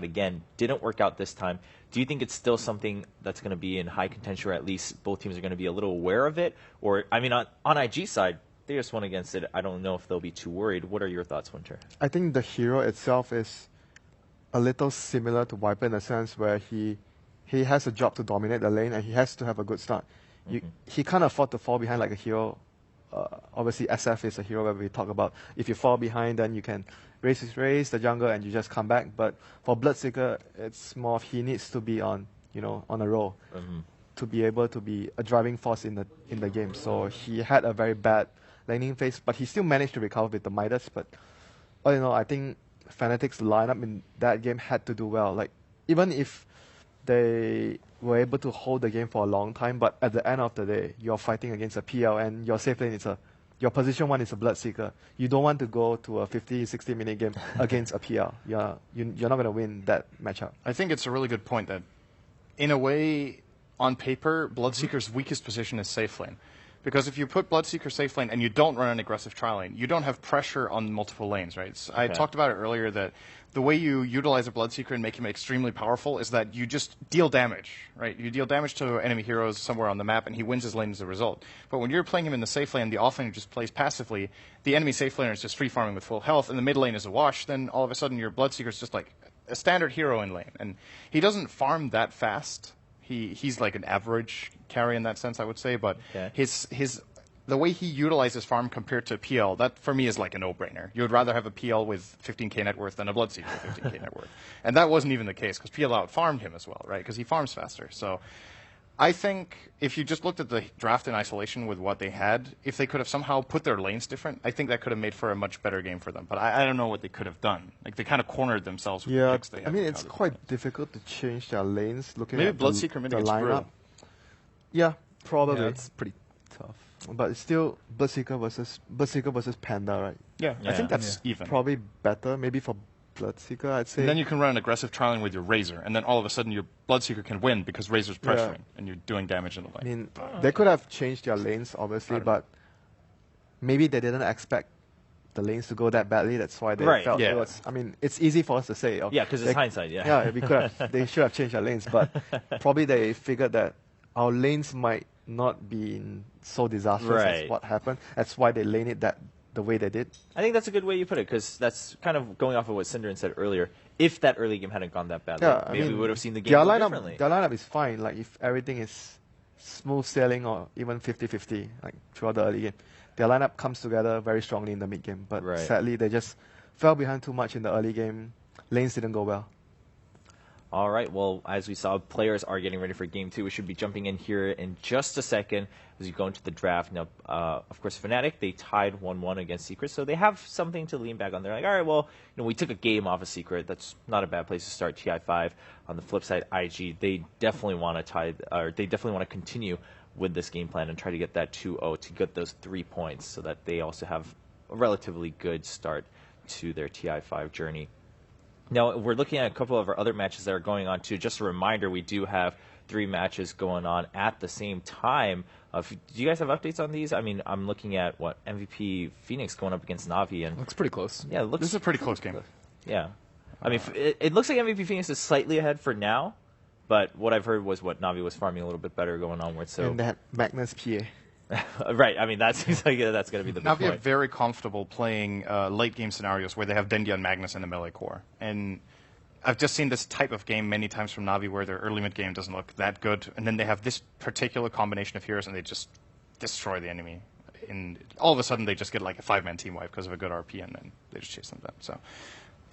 again. Didn't work out this time. Do you think it's still something that's going to be in high contention, or at least both teams are going to be a little aware of it? Or, I mean, on IG side, they just went against it. I don't know if they'll be too worried. What are your thoughts, Winter? I think the hero itself is a little similar to Viper in the sense where he has a job to dominate the lane and he has to have a good start. He can't afford to fall behind like a hero. Obviously, SF is a hero where we talk about if you fall behind, then you can raise the jungle and you just come back. But for Bloodseeker, it's more of he needs to be on a roll to be able to be a driving force in the game. So he had a very bad laning phase, but he still managed to recover with the Midas. But all in all, I think Fnatic's lineup in that game had to do well. Like even if they were able to hold the game for a long time, but at the end of the day, you're fighting against a PL and your safe lane is your position 1 is a Bloodseeker. You don't want to go to a 50, 60-minute game against a PL. You're not going to win that matchup. I think it's a really good point that, in a way, on paper, Bloodseeker's weakest position is safe lane. Because if you put Bloodseeker safe lane and you don't run an aggressive trial lane, you don't have pressure on multiple lanes, right? So I talked about it earlier that the way you utilize a Bloodseeker and make him extremely powerful is that you just deal damage, right? You deal damage to enemy heroes somewhere on the map and he wins his lane as a result. But when you're playing him in the safe lane, the off lane just plays passively, the enemy safe laner is just free farming with full health and the mid lane is a wash, then all of a sudden your Bloodseeker is just like a standard hero in lane. And he doesn't farm that fast. He's like an average carry in that sense, I would say, but the way he utilizes farm compared to PL, that for me is like a no-brainer. You would rather have a PL with 15k net worth than a Bloodseeker with 15k net worth. And that wasn't even the case because PL out-farmed him as well, right? Because he farms faster. So I think if you just looked at the draft in isolation with what they had, if they could have somehow put their lanes different, I think that could have made for a much better game for them. But I don't know what they could have done. Like they kind of cornered themselves with the picks they had. I mean, it's quite difficult to change their lanes looking maybe at Bloodseeker the lineup. Yeah, probably. Yeah, it's pretty tough. But it's still Bloodseeker versus Panda, right? Yeah, I think that's even. Probably better, maybe for Bloodseeker, I'd say. And then you can run an aggressive trialing with your Razor, and then all of a sudden your Bloodseeker can win because Razor's pressuring, and you're doing damage in the lane. I mean, they could have changed their lanes, obviously, but maybe they didn't expect the lanes to go that badly. That's why they felt it was. I mean, it's easy for us to say. Yeah, because it's hindsight, Yeah, we could have, they should have changed their lanes, but probably they figured that our lanes might not be so disastrous as what happened. That's why they lane it the way they did. I think that's a good way you put it, because that's kind of going off of what Synderen said earlier. If that early game hadn't gone that badly, maybe we would have seen the game differently. Their lineup is fine. Like if everything is smooth sailing or even 50-50, like throughout the early game, their lineup comes together very strongly in the mid game. But sadly, they just fell behind too much in the early game. Lanes didn't go well. All right, well, as we saw, players are getting ready for Game 2. We should be jumping in here in just a second as we go into the draft. Now, of course, Fnatic, they tied 1-1 against Secret, so they have something to lean back on. They're like, all right, well, we took a game off of Secret. That's not a bad place to start TI5. On the flip side, IG, they definitely want to continue with this game plan and try to get that 2-0 to get those 3 points so that they also have a relatively good start to their TI5 journey. Now, we're looking at a couple of our other matches that are going on, too. Just a reminder, we do have 3 matches going on at the same time. Do you guys have updates on these? I mean, I'm looking at, MVP Phoenix going up against Na'Vi. And looks pretty close. Yeah, this is a pretty close game. Yeah. I mean, it looks like MVP Phoenix is slightly ahead for now, but what I've heard was Na'Vi was farming a little bit better going onward. So. And that Magnus PA. Right, I mean, that's going to be the big Na'Vi point. are very comfortable playing late-game scenarios where they have Dendia and Magnus in the melee core. And I've just seen this type of game many times from Na'Vi where their early mid game doesn't look that good, and then they have this particular combination of heroes and they just destroy the enemy. And all of a sudden they just get like a 5-man team wipe because of a good RP, and then they just chase them down. So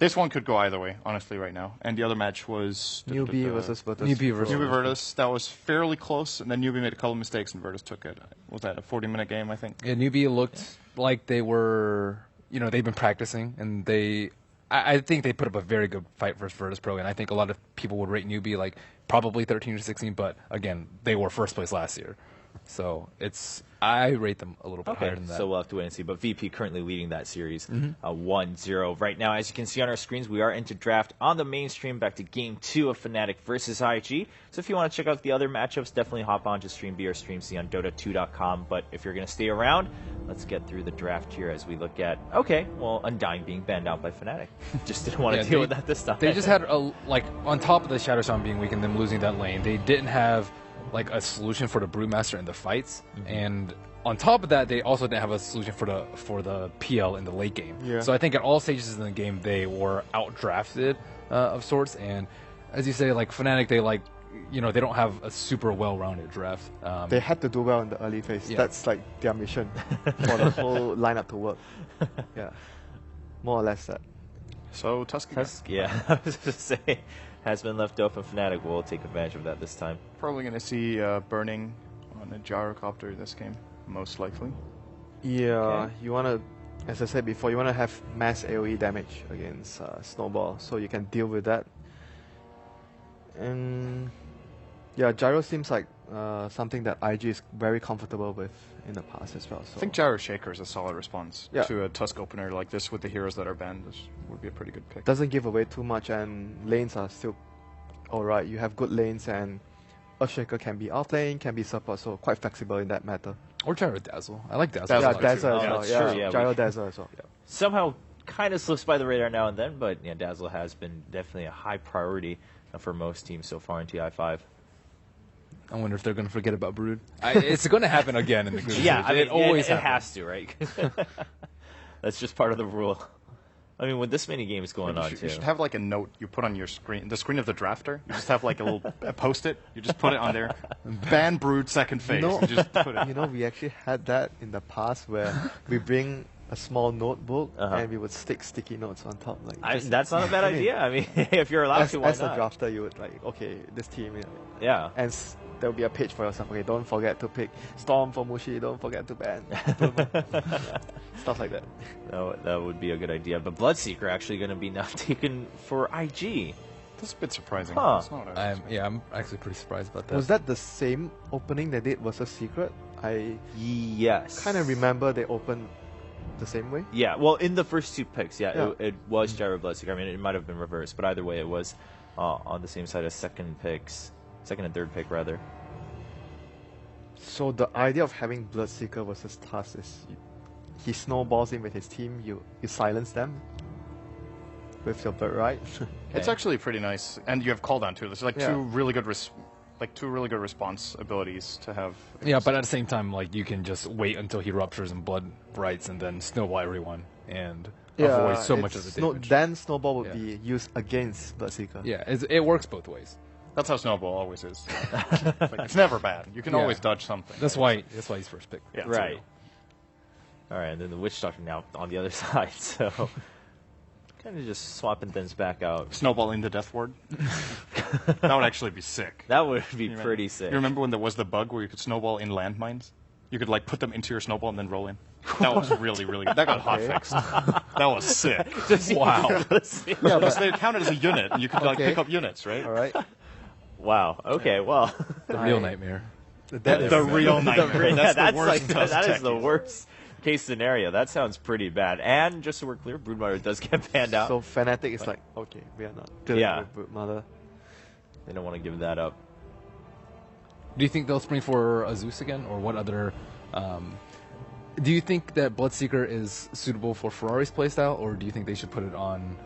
this one could go either way, honestly, right now. And the other match was Newbie versus Virtus. Newbie versus Virtus. That was fairly close, and then Newbie made a couple mistakes, and Virtus took it. Was that a 40-minute game, I think? Yeah, Newbie looked like they were, they've been practicing, and I think they put up a very good fight versus Virtus Pro, and I think a lot of people would rate Newbie like probably 13 or 16, but again, they were first place last year. So I rate them a little bit Okay, higher than that. so we'll have to wait and see. But VP currently leading that series 1-0. Right now, as you can see on our screens, we are into draft on the main stream. Back to Game 2 of Fnatic versus IG. So if you want to check out the other matchups, definitely hop on to Stream B or Stream C on Dota2.com. But if you're going to stay around, let's get through the draft here as we look at, okay, well, Undying being banned out by Fnatic. Just didn't want to deal with that this time. They just had, on top of the Shadow Storm being weak and them losing that lane, they didn't have a solution for the Brewmaster in the fights, and on top of that, they also didn't have a solution for the PL in the late game. Yeah. So I think at all stages in the game, they were outdrafted of sorts. And as you say, Fnatic, they don't have a super well-rounded draft. They had to do well in the early phase. Yeah. That's like their mission for the whole lineup to work. Yeah, more or less that. So Tusk, Yeah, I was going to say, has been left open. Fnatic will take advantage of that this time. probably going to see burning on a gyrocopter this game, most likely. Yeah, Okay. you want to, as I said before, you want to have mass AoE damage against Snowball, so you can deal with that. And yeah, Gyro seems like something that IG is very comfortable with in the past as well. So I think Gyro Shaker is a solid response Yeah. to a Tusk opener like this with the heroes that are banned. This would be a pretty good pick. doesn't give away too much, and lanes are still alright. You have good lanes, and Earthshaker can be offlane, can be support, so quite flexible in that matter. Or Gyro Dazzle. I like Dazzle. Dazzle Yeah, too. Dazzle as Oh, well. that's Yeah, true, yeah, Gyro we- Dazzle as well. Yeah. Somehow kind of slips by the radar now and then, but yeah, Dazzle has been definitely a high priority for most teams so far in TI5. I wonder if they're going to forget about Brood. It's going to happen again in the group. Yeah, I mean, it always it happens. has to, right? That's just part of the rule. I mean, with this many games going on, You too. should have like a note you put on your screen, the screen of the drafter. You just have like a little post-it. You just put it on there. Ban Brood second phase. know- You just put it. You know, we actually had that in the past where we bring a small notebook and we would stick sticky notes on top. That's not a bad I mean, idea. I mean, if you're allowed as, to, why as a not? drafter, you would like, okay, this team, Yeah. and there will be a page for yourself. Okay, don't forget to pick Storm for Mushi. Don't forget to ban. Yeah, stuff like that. That would be a good idea. But Bloodseeker actually going to be now taken for IG. That's a bit surprising. Huh. That's not what I was I'm actually pretty surprised about that. Was that the same opening they did versus Secret? I Yes. kind of remember they opened the same way. Yeah, well, in the first two picks, Yeah. it was Gyro Bloodseeker. I mean, it might have been reversed, but either way, it was on the same side as second and third pick, rather. So the idea of having Bloodseeker versus Tusk is he snowballs in with his team, you silence them with your bird, right? It's actually pretty nice, and you have cooldown too. There's like Yeah. two really good response abilities to have. Yeah, but at the same time, you can just wait until he ruptures and blood rights and then snowball everyone and avoid so much of the damage. Then Snowball would Yeah. be used against Bloodseeker. Yeah, it works both ways. That's how Snowball always is. It's never bad. You can Yeah. always dodge something. That's why he's first pick. Yeah, Right. All right, and then the Witch Doctor now on the other side, so kind of just swapping things back out. Snowball in the Death Ward. That would actually be sick. That would be You remember- pretty sick. You remember when there was the bug where you could snowball in landmines? You could put them into your snowball and then roll in. That was really, really good. That got hotfixed. That was sick. Wow. Yeah, because they counted as a unit, and you could Okay. pick up units, right? All right. Wow. Okay. Well. The real nightmare. That is The real nightmare. Yeah, That's the worst. that is the worst case scenario. That sounds pretty bad. And just so we're clear, Broodmother does get banned out. So Fnatic is like, okay, we are not dealing Yeah. with Broodmother. They don't want to give that up. Do you think they'll spring for a Zeus again, or what other? Do you think that Bloodseeker is suitable for Ferrari's playstyle, or do you think they should put it on?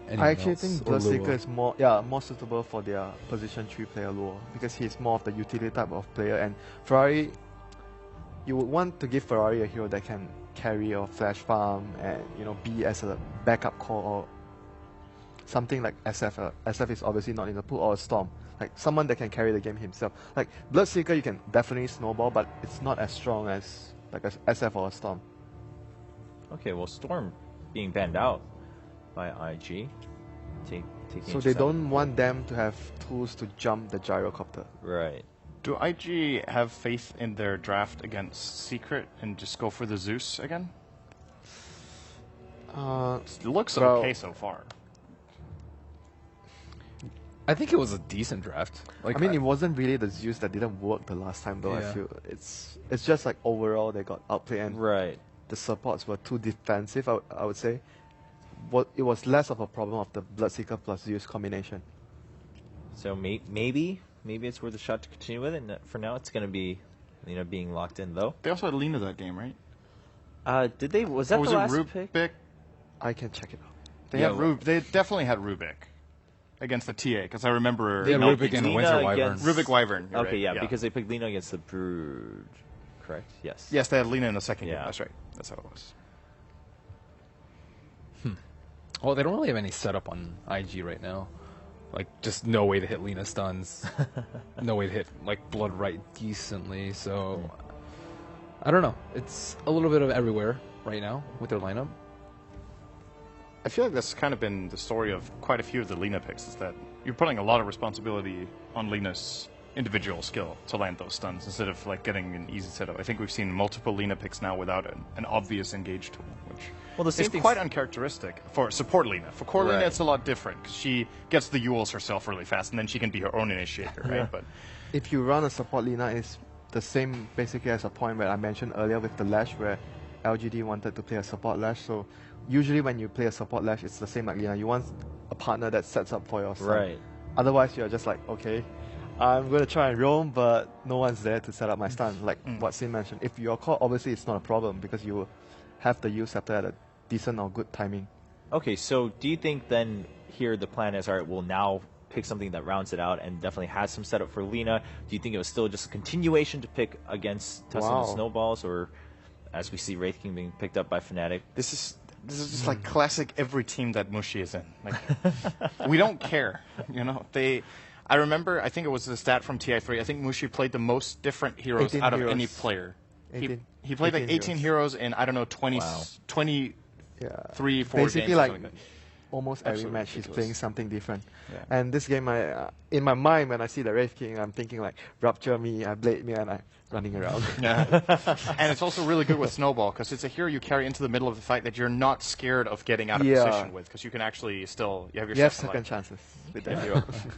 Anyone I actually else, think or Bloodseeker Lua? is more suitable for their position 3 player Lua because he's more of the utility type of player, and Ferrari, you would want to give Ferrari a hero that can carry or flash farm and be as a backup core or something like SF. SF is obviously not in the pool, or a Storm, like someone that can carry the game himself. Like Bloodseeker, you can definitely snowball, but it's not as strong as like a SF or a Storm. Okay. Well, Storm being banned out by IG. Taking So they don't want them to have tools to jump the gyrocopter. Right. Do IG have faith in their draft against Secret and just go for the Zeus again? Uh, It looks Well- okay so far. I think it was a decent draft. Like, I mean, it wasn't really the Zeus that didn't work the last time, though. Yeah. I feel it's just like overall they got outplayed, and Right. the supports were too defensive. I would say, it was less of a problem of the Bloodseeker plus Zeus combination. So maybe it's worth a shot to continue with it. And for now, it's going to be, being locked in though. They also had Lina that game, right? Did they? Was that Or was the it last Rubik? pick? I can check it out. They Yeah, had They definitely had Rubik against the TA because I remember They had No, Rubik and Lina Winter Wyvern. against- Rubik Wyvern. you're Okay, right, yeah, because they picked Lina against the Brood. Correct. Yes. yes, they had Lina in the second game. Yeah. That's right. That's how it was. Well, they don't really have any setup on IG right now. Like, just no way to hit Lina stuns. No way to hit, like, Blood right decently. So, I don't know. It's a little bit of everywhere right now with their lineup. I feel like that's kind of been the story of quite a few of the Lina picks, is that you're putting a lot of responsibility on Lina's individual skill to land those stuns instead of like getting an easy setup. I think we've seen multiple Lina picks now without an obvious engage tool, which Well, the same is thing's- quite uncharacteristic for support Lina. For core Lina, Right. it's a lot different because she gets the Yules herself really fast, and then she can be her own initiator, right? But If you run a support Lina, it's the same basically as a point where I mentioned earlier with the Lash, where LGD wanted to play a support Lash. So usually when you play a support Lash, it's the same like Lina. You want a partner that sets up for your son. Right. Otherwise, you're just like, okay, I'm going to try and roam, but no one's there to set up my stun. Like what Sin mentioned. If you're caught, obviously it's not a problem because you will have the use scepter at a decent or good timing. Okay, so do you think then here the plan is, all right, we'll now pick something that rounds it out and definitely has some setup for Lina? Do you think it was still just a continuation to pick against Tussin and Wow. Snowballs, or as we see Wraith King being picked up by Fnatic? this is just like classic every team that Mushi is in. Like we don't care, I remember, I think it was a stat from TI3. I think Mushi played the most different heroes 18 out of heroes. any player. 18 He played like 18 heroes in, I don't know, 20, Wow. 23, Yeah. 4 Basically, games. or like something like that. almost every Absolutely match he's ridiculous. playing something different. Yeah. And this game, in my mind, when I see the Wraith King, I'm thinking like, rupture me, I blade me, and I'm running around. Yeah. And it's also really good with Snowball because it's a hero you carry into the middle of the fight that you're not scared of getting out of Yeah. position with because you can actually still, you have your You have second second life. chances with that hero.